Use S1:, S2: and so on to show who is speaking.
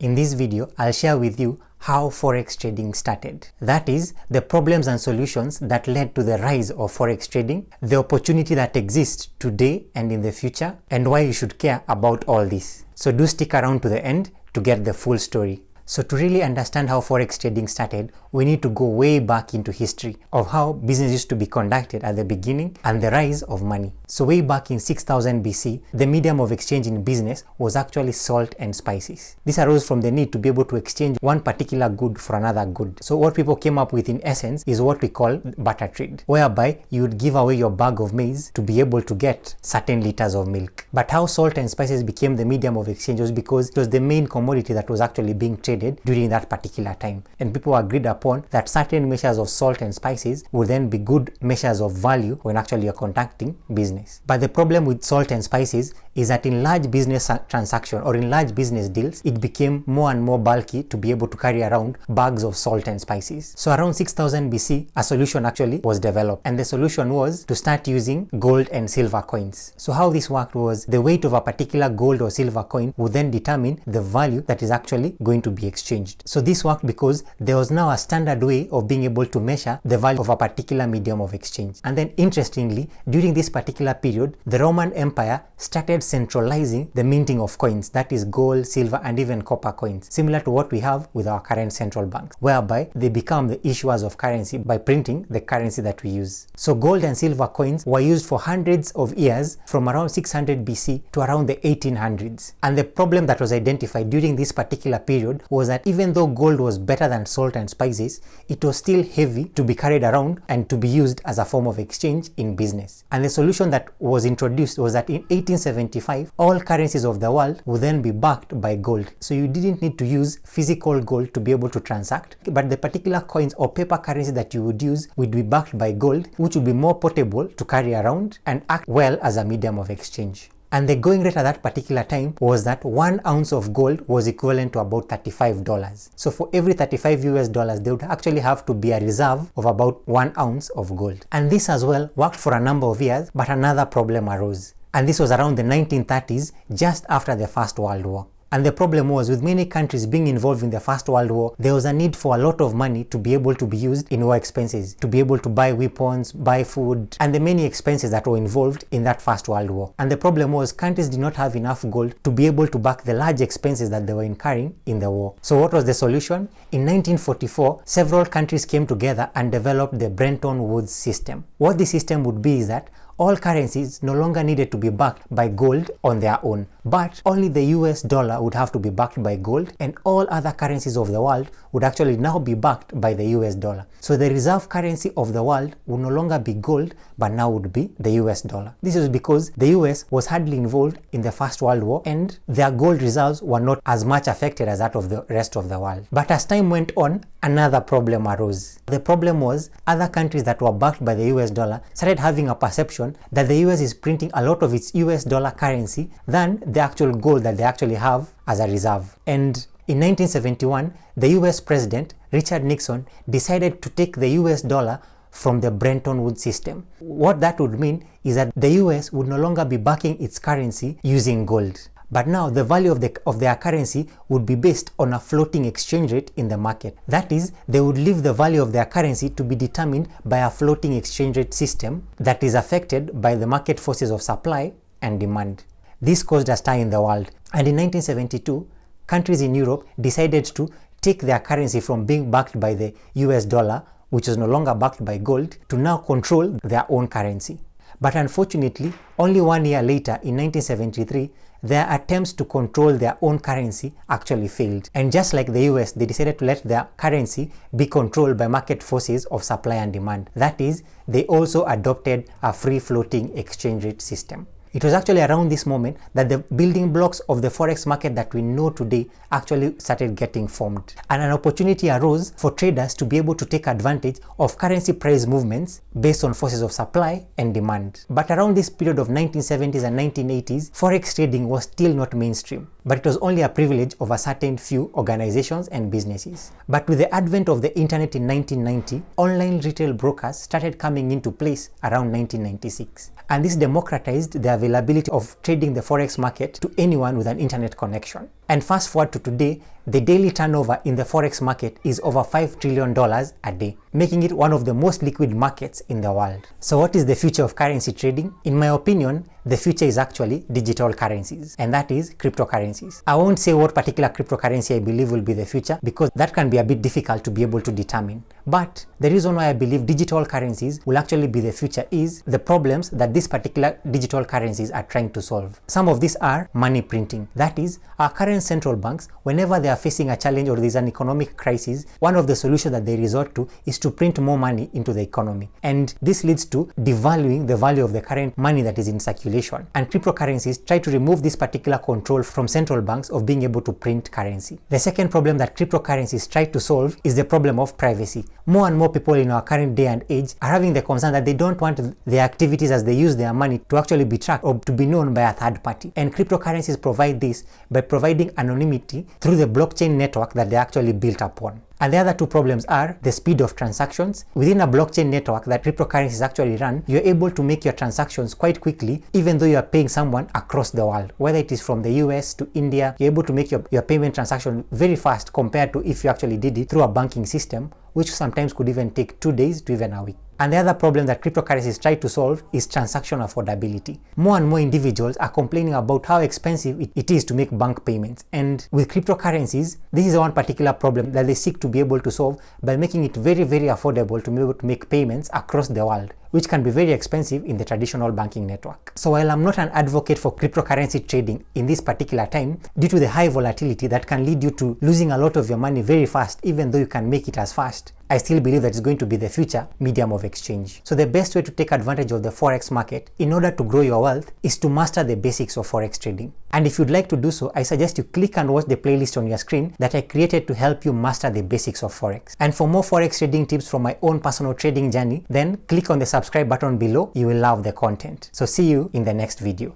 S1: In this video, I'll share with you how Forex trading started. That is, the problems and solutions that led to the rise of Forex trading, the opportunity that exists today and in the future, and why you should care about all this. So do stick around to the end to get the full story. So to really understand how Forex trading started, we need to go way back into history of how business used to be conducted at the beginning and the rise of money. So way back in 6000 BC, the medium of exchange in business was actually salt and spices. This arose from the need to be able to exchange one particular good for another good. So what people came up with in essence is what we call barter trade, whereby you would give away your bag of maize to be able to get certain liters of milk. But how salt and spices became the medium of exchange was because it was the main commodity that was actually being traded during that particular time, and people agreed upon that certain measures of salt and spices would then be good measures of value when actually you're conducting business. But the problem with salt and spices is that in large business transaction or in large business deals, it became more and more bulky to be able to carry around bags of salt and spices. So around 6000 BC, a solution actually was developed, and the solution was to start using gold and silver coins. So how this worked was the weight of a particular gold or silver coin would then determine the value that is actually going to be exchanged. So this worked because there was now a standard way of being able to measure the value of a particular medium of exchange. And then interestingly, during this particular period, the Roman Empire started centralizing the minting of coins, that is gold, silver, and even copper coins, similar to what we have with our current central banks, whereby they become the issuers of currency by printing the currency that we use. So gold and silver coins were used for hundreds of years from around 600 BC to around the 1800s. And the problem that was identified during this particular period was that even though gold was better than salt and spices, it was still heavy to be carried around and to be used as a form of exchange in business. And the solution that was introduced was that in 1875, all currencies of the world would then be backed by gold. So you didn't need to use physical gold to be able to transact, but the particular coins or paper currency that you would use would be backed by gold, which would be more portable to carry around and act well as a medium of exchange. And the going rate at that particular time was that 1 ounce of gold was equivalent to about $35. So for every $35 they would actually have to be a reserve of about 1 ounce of gold. And this as well worked for a number of years, but another problem arose. And this was around the 1930s, just after the First World War. And the problem was, with many countries being involved in the First World War, there was a need for a lot of money to be able to be used in war expenses, to be able to buy weapons, buy food, and the many expenses that were involved in that First World War. And the problem was, countries did not have enough gold to be able to back the large expenses that they were incurring in the war. So what was the solution? In 1944, several countries came together and developed the Bretton Woods system. What the system would be is that all currencies no longer needed to be backed by gold on their own, but only the US dollar would have to be backed by gold, and all other currencies of the world would actually now be backed by the US dollar. So the reserve currency of the world would no longer be gold, but now would be the US dollar. This is because the US was hardly involved in the First World War, and their gold reserves were not as much affected as that of the rest of the world. But as time went on, another problem arose. The problem was, other countries that were backed by the US dollar started having a perception that the US is printing a lot of its US dollar currency than the actual gold that they actually have as a reserve. And in 1971, the US President, Richard Nixon, decided to take the US dollar from the Bretton Woods system. What that would mean is that the US would no longer be backing its currency using gold. But now the value of their currency would be based on a floating exchange rate in the market. That is, they would leave the value of their currency to be determined by a floating exchange rate system that is affected by the market forces of supply and demand. This caused a stir in the world, and in 1972, countries in Europe decided to take their currency from being backed by the US dollar, which is no longer backed by gold, to now control their own currency. But unfortunately, only 1 year later, in 1973, their attempts to control their own currency actually failed. And just like the US, they decided to let their currency be controlled by market forces of supply and demand. That is, they also adopted a free floating exchange rate system. It was actually around this moment that the building blocks of the Forex market that we know today actually started getting formed. And an opportunity arose for traders to be able to take advantage of currency price movements based on forces of supply and demand. But around this period of 1970s and 1980s, Forex trading was still not mainstream, but it was only a privilege of a certain few organizations and businesses. But with the advent of the internet in 1990, online retail brokers started coming into place around 1996. And this democratized the availability of trading the Forex market to anyone with an internet connection. And fast forward to today, the daily turnover in the Forex market is over $5 trillion a day, making it one of the most liquid markets in the world. So what is the future of currency trading? In my opinion, the future is actually digital currencies, and that is cryptocurrencies. I won't say what particular cryptocurrency I believe will be the future, because that can be a bit difficult to be able to determine. But the reason why I believe digital currencies will actually be the future is the problems that these particular digital currencies are trying to solve. Some of these are money printing. That is, our current central banks, whenever they are facing a challenge or there's an economic crisis, one of the solutions that they resort to is to print more money into the economy. And this leads to devaluing the value of the current money that is in circulation. And cryptocurrencies try to remove this particular control from central banks of being able to print currency. The second problem that cryptocurrencies try to solve is the problem of privacy. More and more people in our current day and age are having the concern that they don't want their activities as they use their money to actually be tracked or to be known by a third party. And cryptocurrencies provide this by providing anonymity through the blockchain network that they actually built upon. And the other two problems are the speed of transactions. Within a blockchain network that cryptocurrencies actually run, you're able to make your transactions quite quickly, even though you are paying someone across the world. Whether it is from the US to India, you're able to make your payment transaction very fast compared to if you actually did it through a banking system, which sometimes could even take 2 days to even a week. And the other problem that cryptocurrencies try to solve is transaction affordability. More and more individuals are complaining about how expensive it is to make bank payments. And with cryptocurrencies, this is one particular problem that they seek to be able to solve by making it very, very affordable to be able to make payments across the world, which can be very expensive in the traditional banking network. So while I'm not an advocate for cryptocurrency trading in this particular time, due to the high volatility that can lead you to losing a lot of your money very fast, even though you can make it as fast, I still believe that it's going to be the future medium of exchange. So the best way to take advantage of the Forex market in order to grow your wealth is to master the basics of Forex trading. And if you'd like to do so, I suggest you click and watch the playlist on your screen that I created to help you master the basics of Forex. And for more Forex trading tips from my own personal trading journey, then click on the subscribe button below. You will love the content. So see you in the next video.